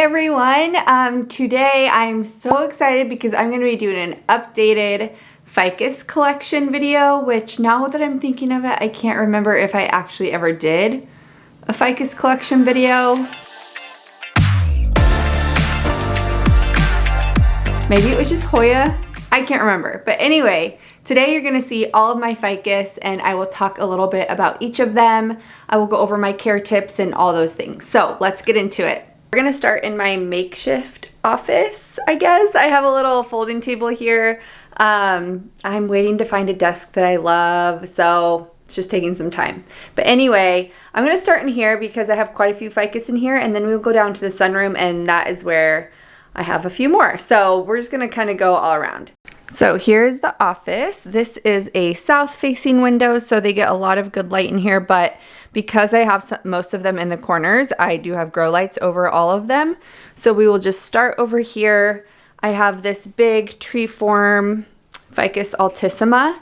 Hey everyone, today I'm so excited because I'm going to be doing an updated ficus collection video, which now that I'm thinking of it, I can't remember if I actually ever did a ficus collection video. Maybe it was just Hoya, I can't remember. But anyway, today you're going to see all of my ficus and I will talk a little bit about each of them. I will go over my care tips and all those things. So let's get into it. We're gonna start in my makeshift office, I guess. I have a little folding table here. I'm waiting to find a desk that I love, so it's just taking some time. But anyway, I'm gonna start in here because I have quite a few ficus in here, and then we'll go down to the sunroom, and that is where I have a few more. So we're just gonna kind of go all around. So here's the office. This is a south-facing window, so they get a lot of good light in here, but because I have most of them in the corners, I do have grow lights over all of them. So we will just start over here. I have this big tree form Ficus Altissima,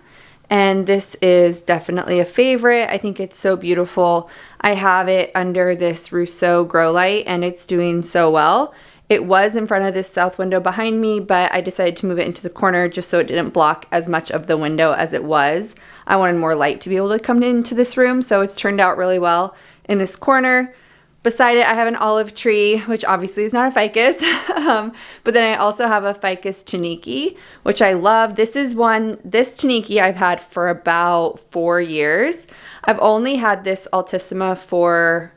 and this is definitely a favorite. I think it's so beautiful. I have it under this Rousseau grow light, and it's doing so well. It was in front of this south window behind me, but I decided to move it into the corner just so it didn't block as much of the window as it was. I wanted more light to be able to come into this room, so it's turned out really well in this corner. Beside it, I have an olive tree, which obviously is not a ficus, but then I also have a Ficus Taniki, which I love. This Taniki I've had for about 4 years. I've only had this Altissima for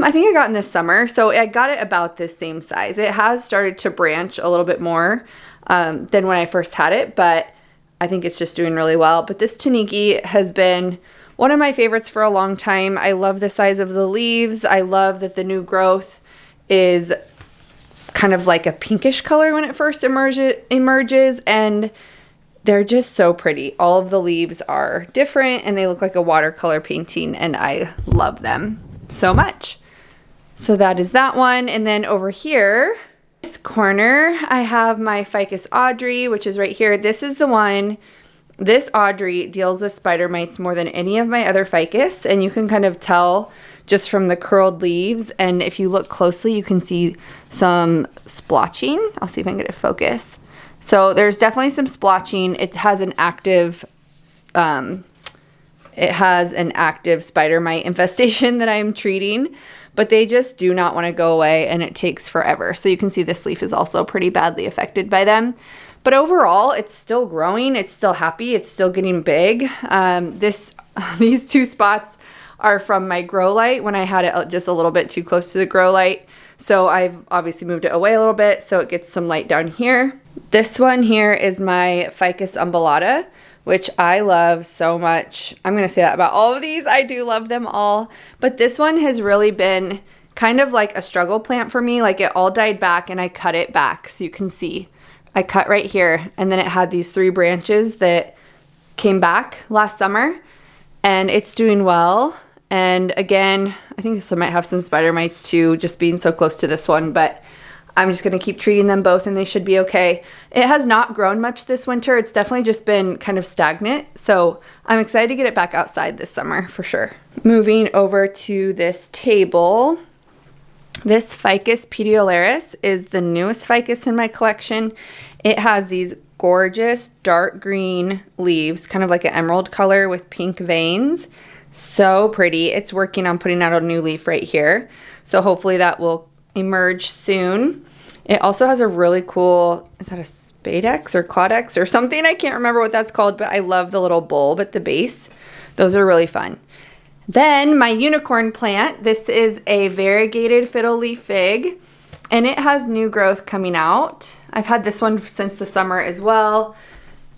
I think I got in this summer, so I got it about this same size. It has started to branch a little bit more than when I first had it, but I think it's just doing really well. But this Taniki has been one of my favorites for a long time. I love the size of the leaves. I love that the new growth is kind of like a pinkish color when it first emerges, and they're just so pretty. All of the leaves are different, and they look like a watercolor painting, and I love them so much. So that is that one. And then over here, this corner, I have my Ficus Audrey, which is right here. This is the one. This Audrey deals with spider mites more than any of my other ficus, and you can kind of tell just from the curled leaves. And if you look closely, you can see some splotching. I'll see if I can get it focus. So there's definitely some splotching. It has an active spider mite infestation that I'm treating, but they just do not want to go away, and it takes forever. So you can see this leaf is also pretty badly affected by them. But overall, it's still growing. It's still happy. It's still getting big. These two spots are from my grow light when I had it just a little bit too close to the grow light. So I've obviously moved it away a little bit so it gets some light down here. This one here is my Ficus Umbellata, which I love so much. I'm going to say that about all of these. I do love them all. But this one has really been kind of like a struggle plant for me. Like it all died back and I cut it back. So you can see I cut right here. And then it had these 3 branches that came back last summer. And it's doing well. And again, I think this one might have some spider mites too, just being so close to this one. But I'm just going to keep treating them both and they should be okay. It has not grown much this winter. It's definitely just been kind of stagnant. So I'm excited to get it back outside this summer for sure. Moving over to this table. This Ficus petiolaris is the newest ficus in my collection. It has these gorgeous dark green leaves, kind of like an emerald color with pink veins. So pretty. It's working on putting out a new leaf right here. So hopefully that will emerge soon. It also has a really cool, is that a spadex or claudex or something? I can't remember what that's called, but I love the little bulb at the base. Those are really fun. Then my unicorn plant. This is a variegated fiddle leaf fig, and it has new growth coming out. I've had this one since the summer as well,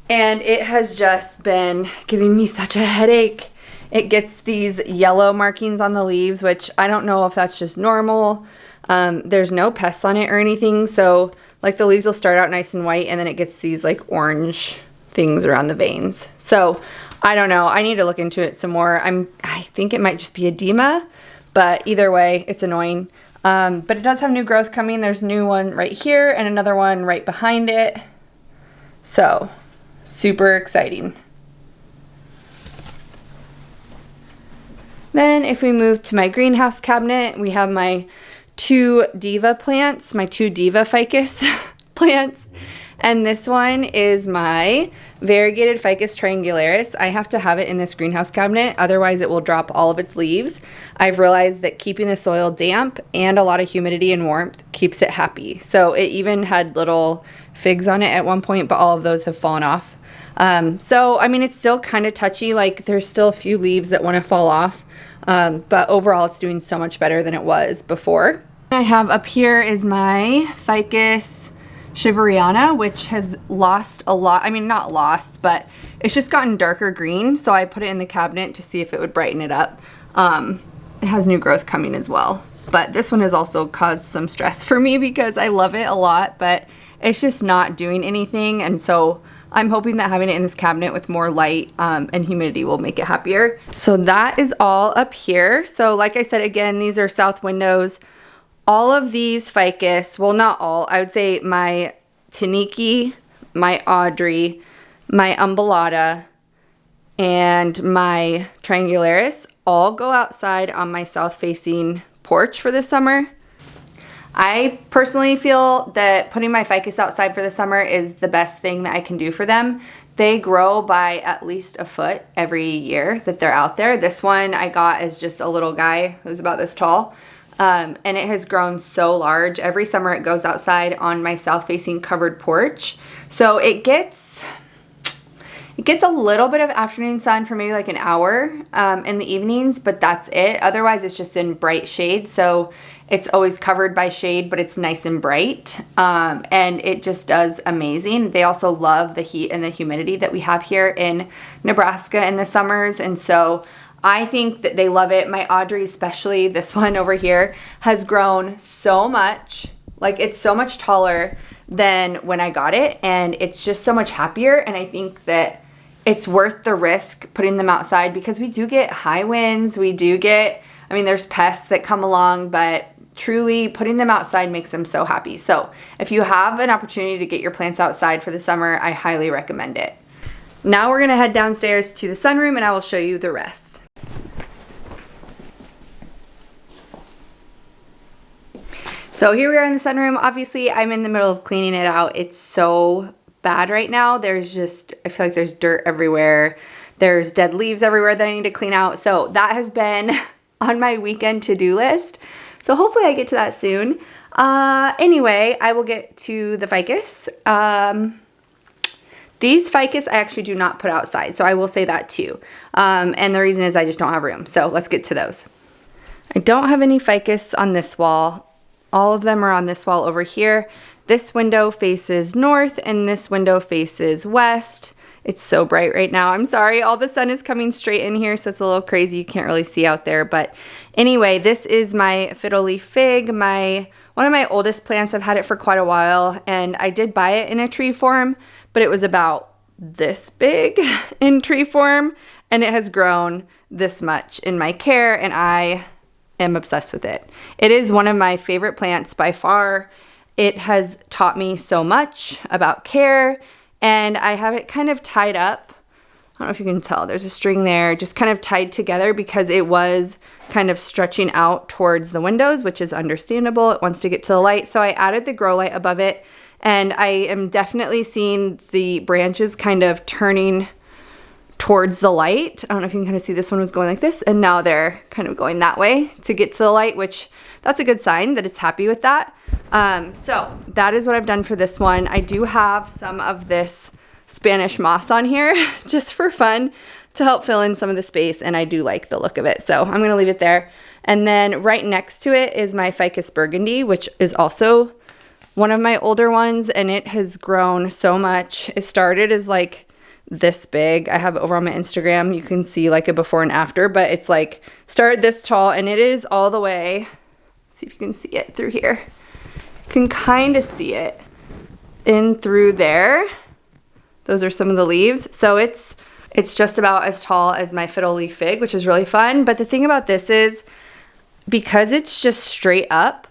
and it has just been giving me such a headache. It gets these yellow markings on the leaves, which I don't know if that's just normal. There's no pests on it or anything, so like the leaves will start out nice and white and then it gets these like orange things around the veins. So I don't know. I need to look into it some more. I think it might just be edema, but either way, it's annoying. But it does have new growth coming. There's a new one right here and another one right behind it. So super exciting. Then if we move to my greenhouse cabinet, we have my two diva plants, my two diva ficus plants. And this one is my variegated Ficus triangularis. I have to have it in this greenhouse cabinet, otherwise it will drop all of its leaves. I've realized that keeping the soil damp and a lot of humidity and warmth keeps it happy. So it even had little figs on it at one point, but all of those have fallen off. So, I mean, it's still kind of touchy, like there's still a few leaves that want to fall off, but overall it's doing so much better than it was before. I have up here is my Ficus Shivereana, which has lost a lot. I mean, not lost, but it's just gotten darker green. So I put it in the cabinet to see if it would brighten it up. It has new growth coming as well. But this one has also caused some stress for me because I love it a lot, but it's just not doing anything. And so I'm hoping that having it in this cabinet with more light and humidity will make it happier. So that is all up here. So like I said, again, these are south windows. All of these ficus, well, not all, I would say my Taniki, my Audrey, my Umbellata, and my Triangularis all go outside on my south-facing porch for the summer. I personally feel that putting my ficus outside for the summer is the best thing that I can do for them. They grow by at least a foot every year that they're out there. This one I got as just a little guy who's about this tall. And it has grown so large. Every summer it goes outside on my south-facing covered porch. So it gets a little bit of afternoon sun for maybe like an hour in the evenings, but that's it. Otherwise it's just in bright shade. So it's always covered by shade, but it's nice and bright. And it just does amazing. They also love the heat and the humidity that we have here in Nebraska in the summers. And so I think that they love it. My Audrey, especially this one over here, has grown so much. Like, it's so much taller than when I got it, and it's just so much happier. And I think that it's worth the risk putting them outside because we do get high winds. We do get, I mean, there's pests that come along, but truly putting them outside makes them so happy. So if you have an opportunity to get your plants outside for the summer, I highly recommend it. Now we're gonna head downstairs to the sunroom and I will show you the rest. So here we are in the sunroom. Obviously, I'm in the middle of cleaning it out. It's so bad right now. There's just, I feel like there's dirt everywhere. There's dead leaves everywhere that I need to clean out. So that has been on my weekend to-do list. So hopefully I get to that soon. Anyway, I will get to the ficus. These ficus I actually do not put outside, so I will say that too. And the reason is I just don't have room. So let's get to those. I don't have any ficus on this wall. All of them are on this wall over here. This window faces north and this window faces west. It's so bright right now. I'm sorry, all the sun is coming straight in here, so it's a little crazy. You can't really see out there. But anyway, this is my fiddle leaf fig, one of my oldest plants. I've had it for quite a while, and I did buy it in a tree form, but it was about this big in tree form, and it has grown this much in my care, and I am obsessed with it. It is one of my favorite plants by far. It has taught me so much about care, and I have it kind of tied up. I don't know if you can tell, there's a string there, just kind of tied together because it was kind of stretching out towards the windows, which is understandable. It wants to get to the light. So I added the grow light above it, and I am definitely seeing the branches kind of turning towards the light. I don't know if you can kind of see, this one was going like this, and now they're kind of going that way to get to the light, which that's a good sign that it's happy with that. So that is what I've done for this one. I do have some of this Spanish moss on here just for fun to help fill in some of the space, and I do like the look of it, so I'm gonna leave it there. And then right next to it is my Ficus Burgundy, which is also one of my older ones, and it has grown so much. It started as like this big. I have it over on my Instagram. You can see like a before and after, but it's like started this tall, and it is all the way, let's see if you can see it through here. You can kind of see it in through there. Those are some of the leaves. So it's just about as tall as my fiddle leaf fig, which is really fun. But the thing about this is, because it's just straight up,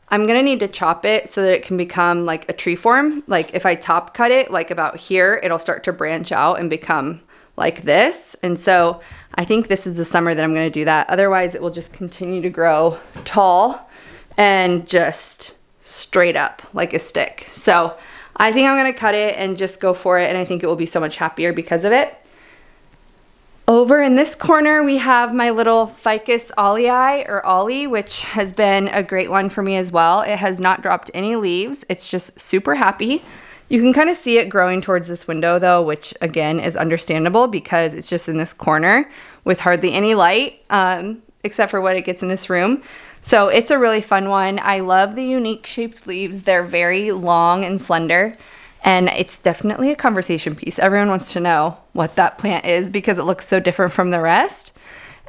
I'm gonna need to chop it so that it can become like a tree form. Like if I top cut it, like about here, it'll start to branch out and become like this. And so I think this is the summer that I'm gonna do that. Otherwise it will just continue to grow tall and just straight up like a stick. So I think I'm gonna cut it and just go for it, and I think it will be so much happier because of it. Over in this corner, we have my little Ficus Audrey or Ollie, which has been a great one for me as well. It has not dropped any leaves. It's just super happy. You can kind of see it growing towards this window though, which again is understandable because it's just in this corner with hardly any light, except for what it gets in this room. So it's a really fun one. I love the unique shaped leaves. They're very long and slender. And it's definitely a conversation piece. Everyone wants to know what that plant is because it looks so different from the rest.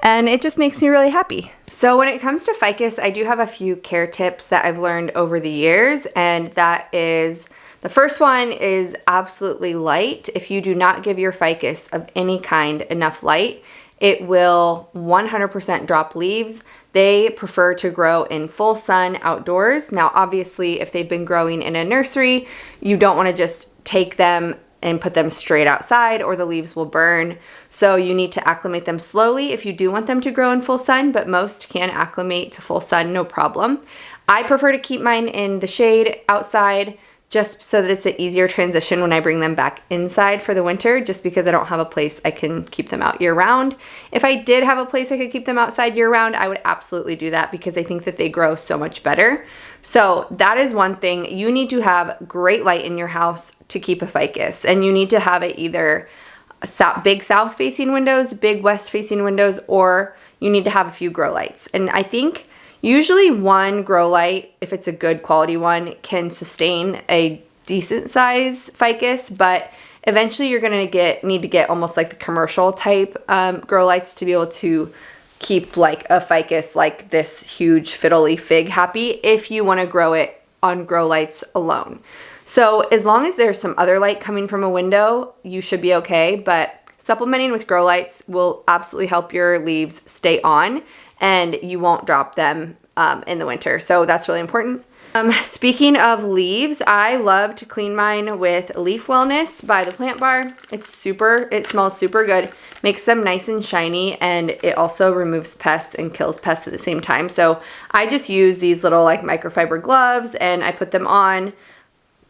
And it just makes me really happy. So when it comes to ficus, I do have a few care tips that I've learned over the years. And that is, the first one is absolutely light. If you do not give your ficus of any kind enough light, it will 100% drop leaves. They prefer to grow in full sun outdoors. Now, obviously, if they've been growing in a nursery, you don't want to just take them and put them straight outside or the leaves will burn. So you need to acclimate them slowly if you do want them to grow in full sun, but most can acclimate to full sun, no problem. I prefer to keep mine in the shade outside just so that it's an easier transition when I bring them back inside for the winter, just because I don't have a place I can keep them out year round. If I did have a place I could keep them outside year round, I would absolutely do that because I think that they grow so much better. So that is one thing. You need to have great light in your house to keep a ficus, and you need to have it either big south facing windows, big west facing windows, or you need to have a few grow lights. And I think usually one grow light, if it's a good quality one, can sustain a decent size ficus, but eventually you're gonna need to get almost like the commercial type grow lights to be able to keep like a ficus like this huge fiddly fig happy if you wanna grow it on grow lights alone. So as long as there's some other light coming from a window, you should be okay, but supplementing with grow lights will absolutely help your leaves stay on and you won't drop them in the winter. So that's really important. Speaking of leaves, I love to clean mine with Leaf Wellness by the Plant Bar. It smells super good, makes them nice and shiny, and it also removes pests and kills pests at the same time. So I just use these little like microfiber gloves and I put them on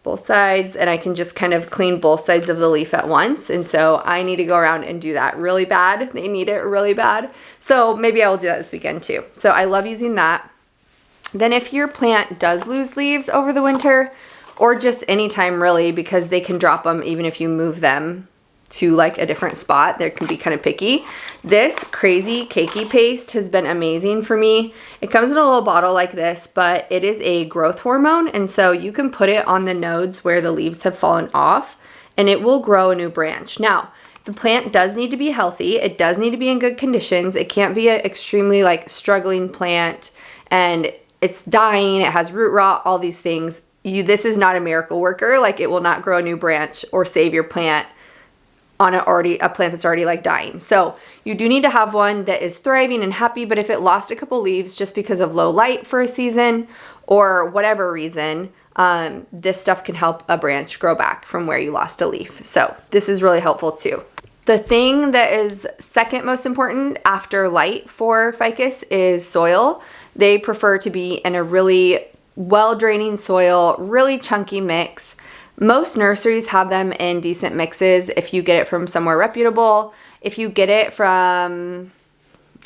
both sides and I can just kind of clean both sides of the leaf at once. And so I need to go around and do that really bad. They need it really bad. So maybe I will do that this weekend too. So I love using that. Then if your plant does lose leaves over the winter, or just anytime really, because they can drop them even if you move them to like a different spot, they can be kind of picky. This crazy cakey paste has been amazing for me. It comes in a little bottle like this, but it is a growth hormone, and so you can put it on the nodes where the leaves have fallen off and it will grow a new branch. Now, the plant does need to be healthy. It does need to be in good conditions. It can't be an extremely like struggling plant and it's dying, it has root rot, all these things. This is not a miracle worker. Like, it will not grow a new branch or save your plant on a plant that's already like dying. So you do need to have one that is thriving and happy, but if it lost a couple leaves just because of low light for a season or whatever reason, this stuff can help a branch grow back from where you lost a leaf. So this is really helpful too. The thing that is second most important after light for ficus is soil. They prefer to be in a really well-draining soil, really chunky mix. Most nurseries have them in decent mixes if you get it from somewhere reputable. If you get it from,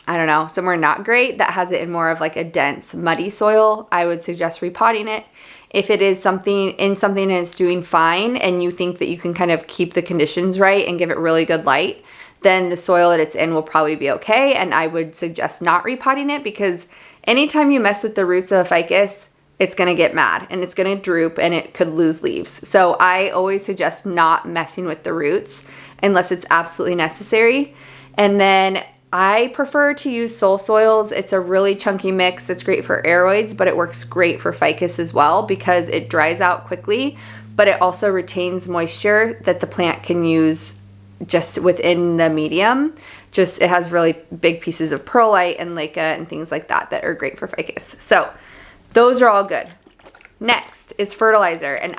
I don't know, somewhere not great that has it in more of like a dense, muddy soil, I would suggest repotting it. If it is something that's doing fine and you think that you can kind of keep the conditions right and give it really good light, then the soil that it's in will probably be okay. And I would suggest not repotting it because anytime you mess with the roots of a ficus, it's gonna get mad and it's gonna droop and it could lose leaves. So I always suggest not messing with the roots unless it's absolutely necessary. And then I prefer to use soul soils. It's a really chunky mix. It's great for aeroids, but it works great for ficus as well because it dries out quickly, but it also retains moisture that the plant can use just within the medium. It has really big pieces of perlite and leca and things like that that are great for ficus. So those are all good. Next is fertilizer. And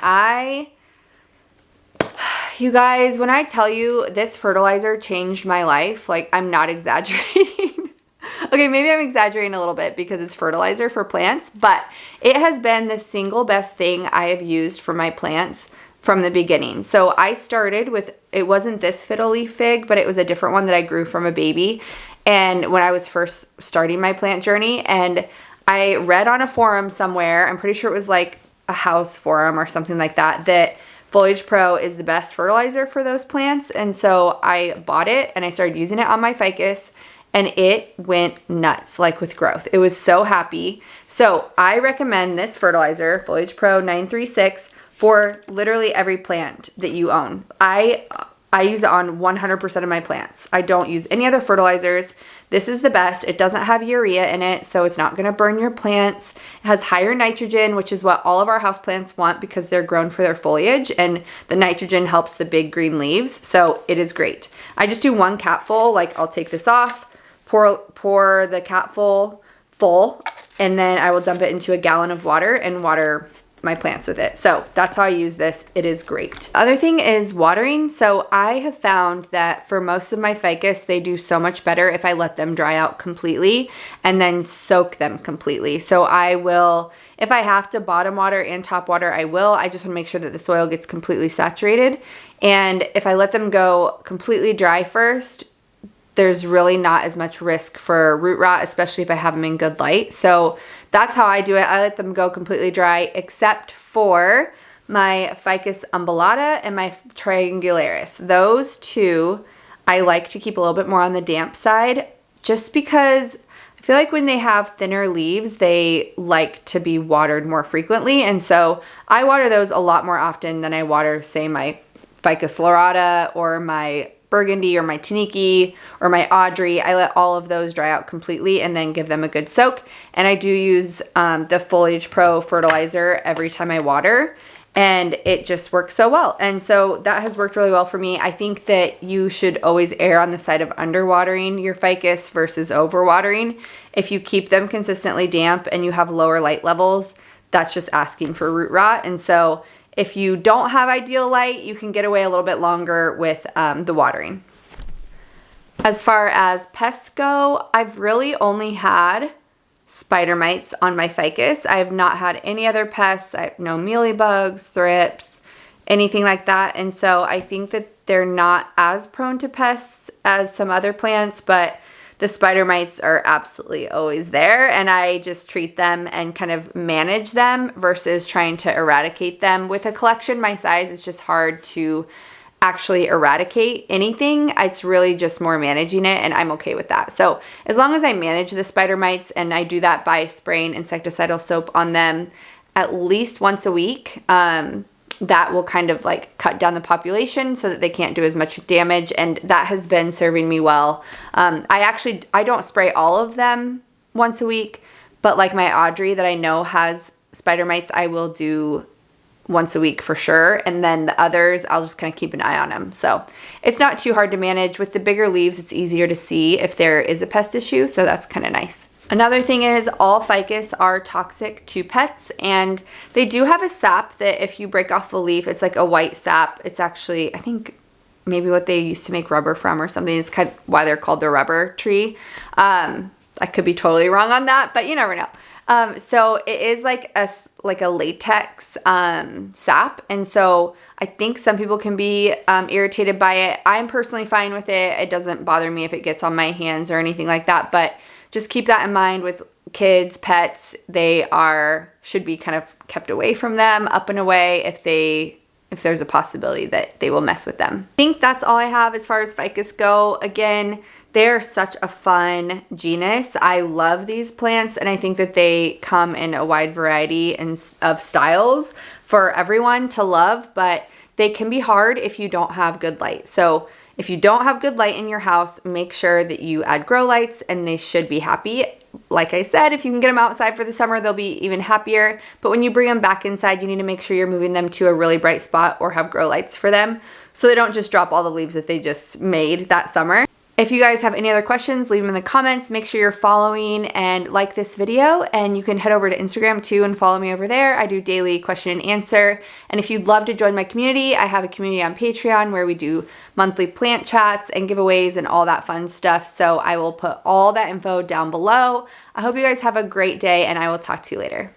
you guys, when I tell you this fertilizer changed my life, like, I'm not exaggerating. Okay, maybe I'm exaggerating a little bit because it's fertilizer for plants, but it has been the single best thing I have used for my plants from the beginning. So I started with, it wasn't this fiddle leaf fig, but it was a different one that I grew from a baby. And when I was first starting my plant journey, and I read on a forum somewhere, I'm pretty sure it was like a house forum or something like that, that Foliage Pro is the best fertilizer for those plants. And so I bought it and I started using it on my ficus, and it went nuts, like with growth. It was so happy. So I recommend this fertilizer, Foliage Pro 936, for literally every plant that you own. I use it on 100% of my plants. I don't use any other fertilizers. This is the best. It doesn't have urea in it, so it's not gonna burn your plants. It has higher nitrogen, which is what all of our houseplants want because they're grown for their foliage, and the nitrogen helps the big green leaves, so it is great. I just do 1 capful, like I'll take this off, pour the capful full, and then I will dump it into a gallon of water and water my plants with it. So that's how I use this. It is great. Other thing is watering. So I have found that for most of my ficus, they do so much better if I let them dry out completely and then soak them completely. So I will, if I have to bottom water and top water, I will. I just want to make sure that the soil gets completely saturated. And if I let them go completely dry first, there's really not as much risk for root rot, especially if I have them in good light. So that's how I do it. I let them go completely dry, except for my Ficus Umbellata and my Triangularis. Those two, I like to keep a little bit more on the damp side, just because I feel like when they have thinner leaves, they like to be watered more frequently. And so I water those a lot more often than I water, say, my Ficus Lyrata or my Burgundy or my Taniki or my Audrey. I let all of those dry out completely and then give them a good soak. And I do use the Foliage Pro fertilizer every time I water, and it just works so well. And so that has worked really well for me. I think that you should always err on the side of underwatering your ficus versus overwatering. If you keep them consistently damp and you have lower light levels, that's just asking for root rot. And so if you don't have ideal light, you can get away a little bit longer with the watering. As far as pests go, I've really only had spider mites on my ficus. I have not had any other pests. I have no mealybugs, thrips, anything like that. And so I think that they're not as prone to pests as some other plants, but the spider mites are absolutely always there, and I just treat them and kind of manage them versus trying to eradicate them. With a collection my size, it's just hard to actually eradicate anything. It's really just more managing it, and I'm okay with that. So as long as I manage the spider mites, and I do that by spraying insecticidal soap on them at least once a week, that will kind of like cut down the population so that they can't do as much damage, and that has been serving me well. I don't spray all of them once a week, but like my Audrey that I know has spider mites, I will do once a week for sure, and then the others I'll just kind of keep an eye on them. So it's not too hard to manage. With the bigger leaves, it's easier to see if there is a pest issue, so that's kind of nice. Another thing is all ficus are toxic to pets, and they do have a sap that if you break off a leaf, it's like a white sap. It's actually, I think, maybe what they used to make rubber from or something. It's kind of why they're called the rubber tree. I could be totally wrong on that, but you never know. So it is like a latex sap, and so I think some people can be irritated by it. I'm personally fine with it. It doesn't bother me if it gets on my hands or anything like that, but just keep that in mind with kids, pets. They should be kind of kept away from them, up and away if there's a possibility that they will mess with them. I think that's all I have as far as ficus go. Again, they're such a fun genus. I love these plants, and I think that they come in a wide variety of styles for everyone to love, but they can be hard if you don't have good light. So if you don't have good light in your house, make sure that you add grow lights, and they should be happy. Like I said, if you can get them outside for the summer, they'll be even happier. But when you bring them back inside, you need to make sure you're moving them to a really bright spot or have grow lights for them so they don't just drop all the leaves that they just made that summer. If you guys have any other questions, leave them in the comments. Make sure you're following and like this video, and you can head over to Instagram too and follow me over there. I do daily question and answer. And if you'd love to join my community, I have a community on Patreon where we do monthly plant chats and giveaways and all that fun stuff. So I will put all that info down below. I hope you guys have a great day, and I will talk to you later.